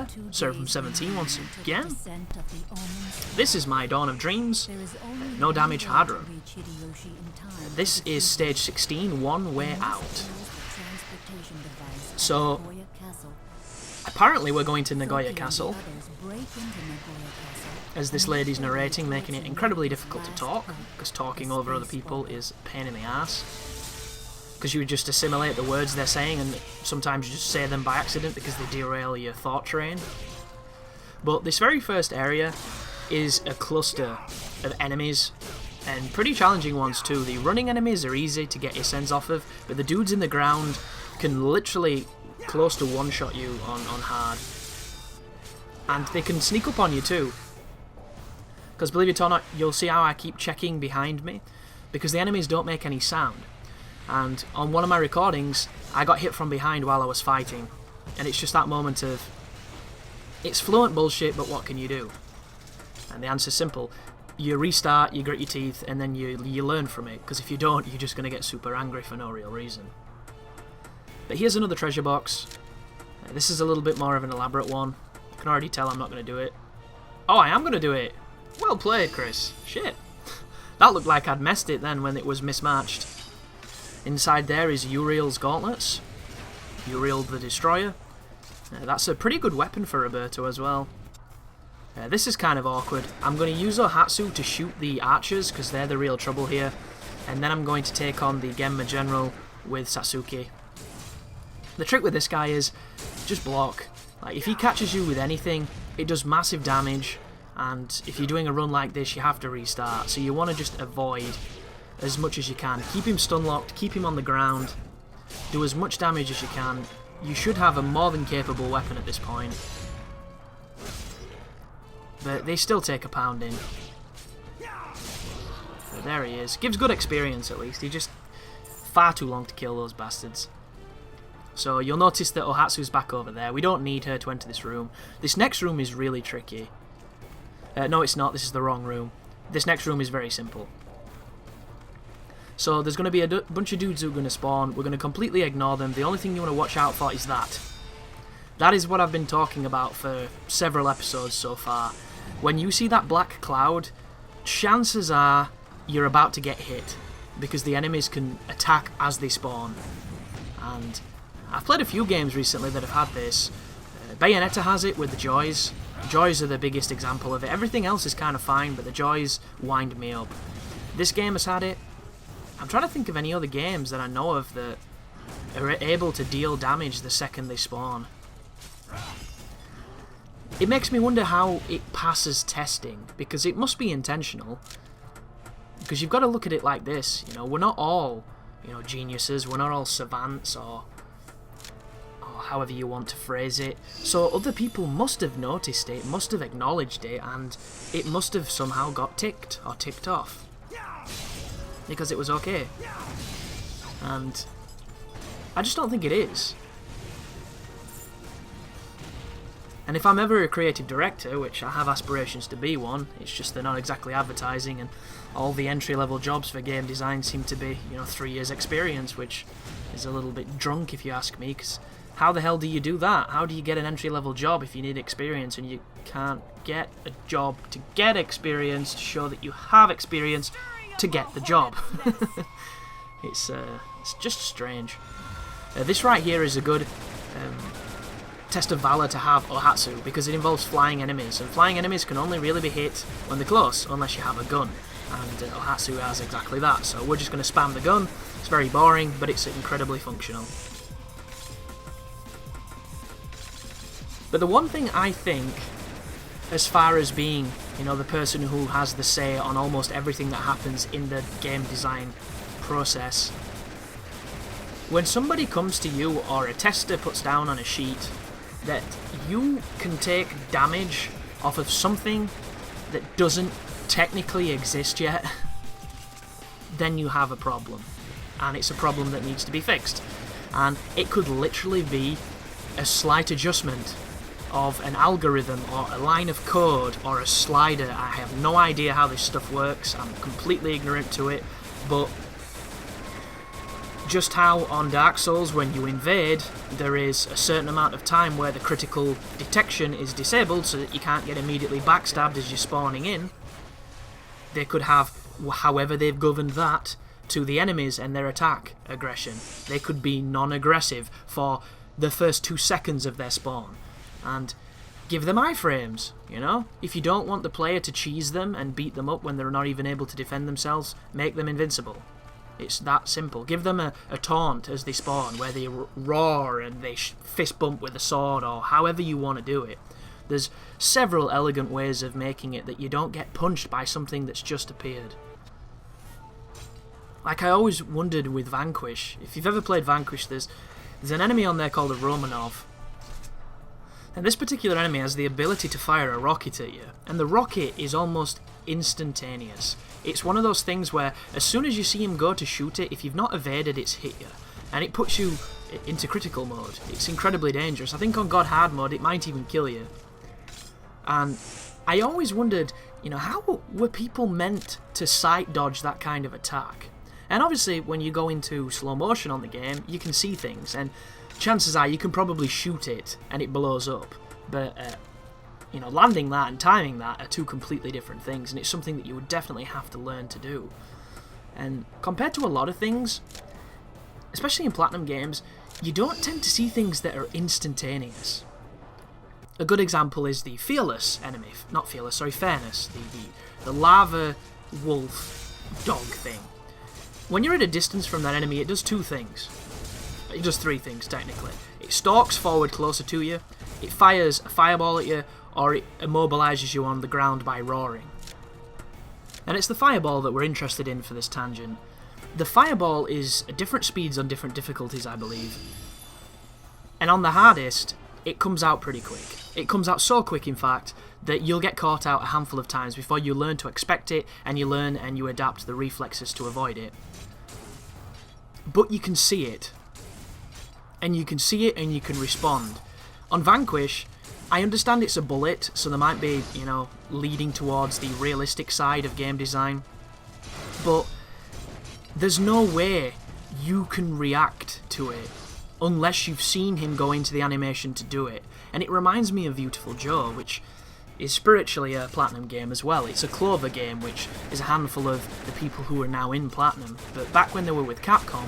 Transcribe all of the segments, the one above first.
there, server from 17 once again. This is my Dawn of Dreams, no damage hard run. This is stage 16, one way out. So, apparently we're going to Nagoya Castle, as this lady's narrating, making it incredibly difficult to talk, because talking over other people is a pain in the ass. Because you just assimilate the words they're saying, and sometimes you just say them by accident because they derail your thought train. But this very first area is a cluster of enemies, and pretty challenging ones too. The running enemies are easy to get your sense off of, but the dudes in the ground can literally close to one-shot you on hard. And they can sneak up on you too. Because believe it or not, you'll see how I keep checking behind me, because the enemies don't make any sound. And on one of my recordings, I got hit from behind while I was fighting. And it's just that moment of, it's fluent bullshit, but what can you do? And the answer's simple. You restart, you grit your teeth, and then you learn from it. Because if you don't, you're just going to get super angry for no real reason. But here's another treasure box. This is a little bit more of an elaborate one. You can already tell I'm not going to do it. Oh, I am going to do it! Well played, Chris. Shit. That looked like I'd messed it then when it was mismatched. Inside there is Uriel's gauntlets. Uriel the Destroyer. That's a pretty good weapon for Roberto as well. This is kind of awkward. I'm going to use Ohatsu to shoot the archers, because they're the real trouble here. And then I'm going to take on the Genma General with Sasuke. The trick with this guy is just block. Like, if he catches you with anything, it does massive damage. And if you're doing a run like this, you have to restart. So you want to just avoid as much as you can. Keep him stun locked, keep him on the ground, do as much damage as you can. You should have a more than capable weapon at this point. But they still take a pounding. But there he is. Gives good experience at least. He just far too long to kill those bastards. So you'll notice that Ohatsu's back over there. We don't need her to enter this room. This next room is really tricky. No, it's not. This is the wrong room. This next room is very simple. So there's going to be a bunch of dudes who are going to spawn. We're going to completely ignore them. The only thing you want to watch out for is that. That is what I've been talking about for several episodes so far. When you see that black cloud, chances are you're about to get hit, because the enemies can attack as they spawn. And I've played a few games recently that have had this. Bayonetta has it with the Joys. Joys are the biggest example of it. Everything else is kind of fine, but the Joys wind me up. This game has had it. I'm trying to think of any other games that I know of that are able to deal damage the second they spawn. It makes me wonder how it passes testing, because it must be intentional. Because you've got to look at it like this, you know, we're not all, you know, geniuses, we're not all savants, or however you want to phrase it. So other people must have noticed it, must have acknowledged it, and it must have somehow got ticked or ticked off. Because it was okay. And I just don't think it is. And if I'm ever a creative director, which I have aspirations to be one, it's just they're not exactly advertising, and all the entry-level jobs for game design seem to be, you know, 3 years experience, which is a little bit drunk if you ask me, because how the hell do you do that? How do you get an entry-level job if you need experience and you can't get a job to get experience to show that you have experience to get the job? It's just strange. This right here is a good test of valor to have Ohatsu, because it involves flying enemies, and flying enemies can only really be hit when they're close, unless you have a gun, and Ohatsu has exactly that. So we're just going to spam the gun. It's very boring, but it's incredibly functional. But the one thing I think, as far as being, you know, the person who has the say on almost everything that happens in the game design process, when somebody comes to you, or a tester puts down on a sheet that you can take damage off of something that doesn't technically exist yet, then you have a problem. And it's a problem that needs to be fixed. And it could literally be a slight adjustment of an algorithm or a line of code or a slider. I have no idea how this stuff works. I'm completely ignorant to it, but just how on Dark Souls, when you invade, there is a certain amount of time where the critical detection is disabled so that you can't get immediately backstabbed as you're spawning in. They could have, however they've governed that, to the enemies and their attack aggression. They could be non-aggressive for the first 2 seconds of their spawn. And give them iframes, you know? If you don't want the player to cheese them and beat them up when they're not even able to defend themselves, make them invincible. It's that simple. Give them a taunt as they spawn, where they roar and they fist bump with a sword, or however you want to do it. There's several elegant ways of making it that you don't get punched by something that's just appeared. Like I always wondered with Vanquish, if you've ever played Vanquish, there's an enemy on there called a Romanov. And this particular enemy has the ability to fire a rocket at you, and the rocket is almost instantaneous. It's one of those things where as soon as you see him go to shoot it, if you've not evaded, it's hit you. And it puts you into critical mode. It's incredibly dangerous. I think on God Hard mode it might even kill you. And I always wondered, you know, how were people meant to sight dodge that kind of attack? And obviously when you go into slow motion on the game, you can see things, and chances are you can probably shoot it and it blows up. But you know, landing that and timing that are two completely different things, and it's something that you would definitely have to learn to do. And compared to a lot of things, especially in Platinum games, you don't tend to see things that are instantaneous. A good example is the Fearless enemy, not Fearless, sorry, Fairness, the lava wolf dog thing. When you're at a distance from that enemy, it does 2 things. It does 3 things, technically. It stalks forward closer to you, it fires a fireball at you, or it immobilizes you on the ground by roaring. And it's the fireball that we're interested in for this tangent. The fireball is at different speeds on different difficulties, I believe. And on the hardest, it comes out pretty quick. It comes out so quick, in fact, that you'll get caught out a handful of times before you learn to expect it, and you learn and you adapt the reflexes to avoid it. But you can see it. And you can see it and you can respond. On Vanquish, I understand it's a bullet, so there might be, you know, leading towards the realistic side of game design. But there's no way you can react to it unless you've seen him go into the animation to do it. And it reminds me of Beautiful Joe, which is spiritually a Platinum game as well. It's a Clover game, which is a handful of the people who are now in Platinum. But back when they were with Capcom,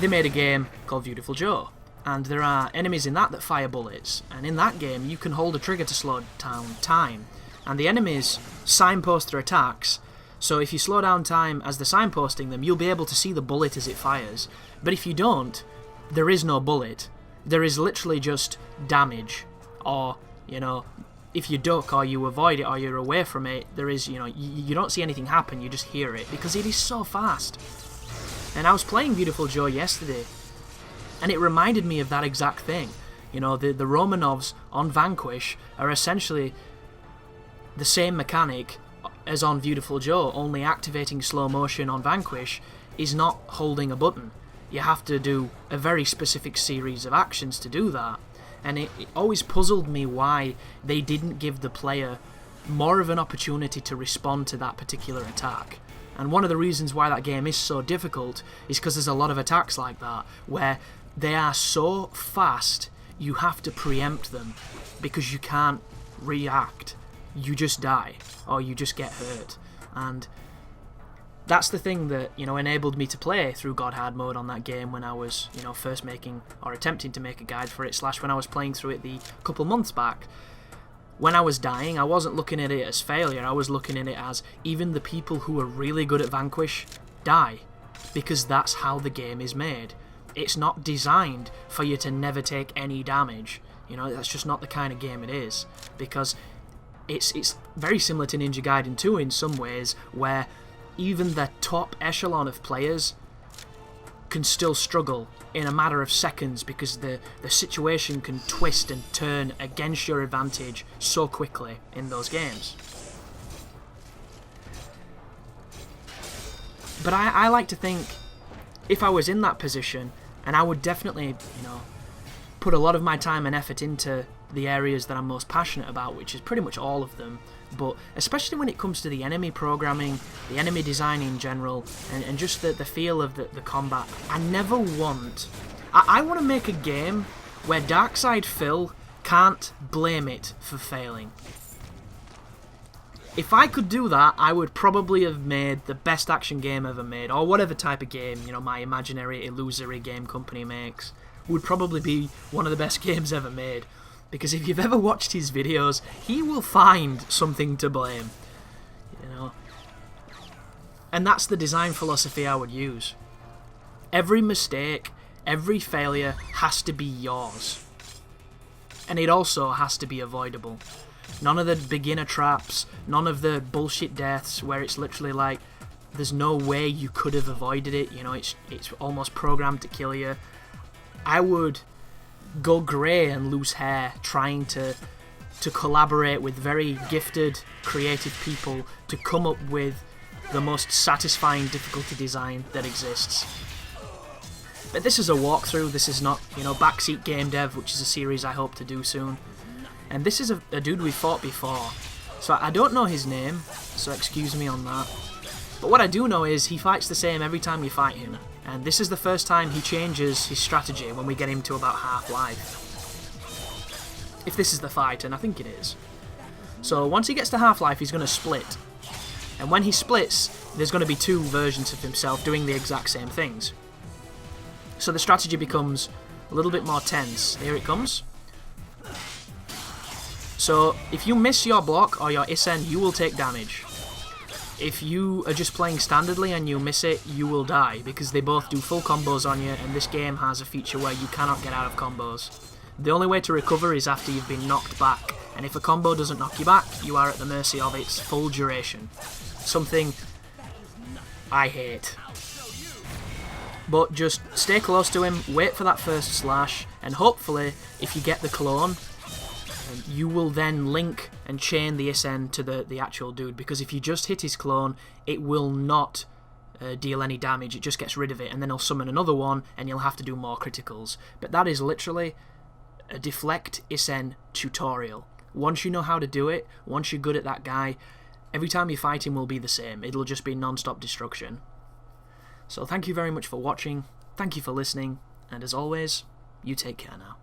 they made a game called Beautiful Joe. And there are enemies in that fire bullets. And in that game, you can hold a trigger to slow down time. And the enemies signpost their attacks. So if you slow down time as they're signposting them, you'll be able to see the bullet as it fires. But if you don't, there is no bullet. There is literally just damage. Or, you know, if you duck or you avoid it or you're away from it, there is, you know, you don't see anything happen, you just hear it. Because it is so fast. And I was playing Beautiful Joe yesterday, and it reminded me of that exact thing. You know, the Romanovs on Vanquish are essentially the same mechanic as on Beautiful Joe, only activating slow motion on Vanquish is not holding a button. You have to do a very specific series of actions to do that. And it always puzzled me why they didn't give the player more of an opportunity to respond to that particular attack. And one of the reasons why that game is so difficult is because there's a lot of attacks like that, where they are so fast, you have to preempt them, because you can't react. You just die, or you just get hurt. And that's the thing that, you know, enabled me to play through God Hard mode on that game when I was, you know, first making, or attempting to make a guide for it, / when I was playing through it the couple months back. When I was dying, I wasn't looking at it as failure, I was looking at it as even the people who are really good at Vanquish die, because that's how the game is made. It's not designed for you to never take any damage. You know, that's just not the kind of game it is, because it's very similar to Ninja Gaiden 2 in some ways, where even the top echelon of players can still struggle in a matter of seconds, because the situation can twist and turn against your advantage so quickly in those games. But I like to think, if I was in that position, and I would definitely, you know, put a lot of my time and effort into the areas that I'm most passionate about, which is pretty much all of them, but especially when it comes to the enemy programming, the enemy design in general, and just the feel of the combat, I never want... I want to make a game where Darkside Phil can't blame it for failing. If I could do that, I would probably have made the best action game ever made, or whatever type of game, you know, my imaginary, illusory game company makes. Would probably be one of the best games ever made. Because if you've ever watched his videos, he will find something to blame. You know? And that's the design philosophy I would use. Every mistake, every failure has to be yours. And it also has to be avoidable. None of the beginner traps, none of the bullshit deaths where it's literally like, there's no way you could have avoided it, you know, it's almost programmed to kill you. I would go grey and lose hair trying to collaborate with very gifted, creative people to come up with the most satisfying difficulty design that exists. But this is a walkthrough, this is not, you know, Backseat Game Dev, which is a series I hope to do soon. And this is a dude we fought before, so I don't know his name, so excuse me on that. But what I do know is he fights the same every time you fight him, and this is the first time he changes his strategy when we get him to about half life. If this is the fight, and I think it is. So once he gets to half life, he's going to split. And when he splits, there's going to be two versions of himself doing the exact same things. So the strategy becomes a little bit more tense. Here it comes. So if you miss your block or your Isen, you will take damage. If you are just playing standardly and you miss it, you will die, because they both do full combos on you, and this game has a feature where you cannot get out of combos. The only way to recover is after you've been knocked back, and if a combo doesn't knock you back, you are at the mercy of its full duration. Something I hate. But just stay close to him, wait for that first slash, and hopefully, if you get the clone, you will then link and chain the Isen to the actual dude, because if you just hit his clone, it will not deal any damage, it just gets rid of it, and then he'll summon another one, and you'll have to do more criticals. But that is literally a deflect Isen tutorial. Once you know how to do it, once you're good at that guy, every time you fight him will be the same. It'll just be non-stop destruction. So thank you very much for watching, thank you for listening, and as always, you take care now.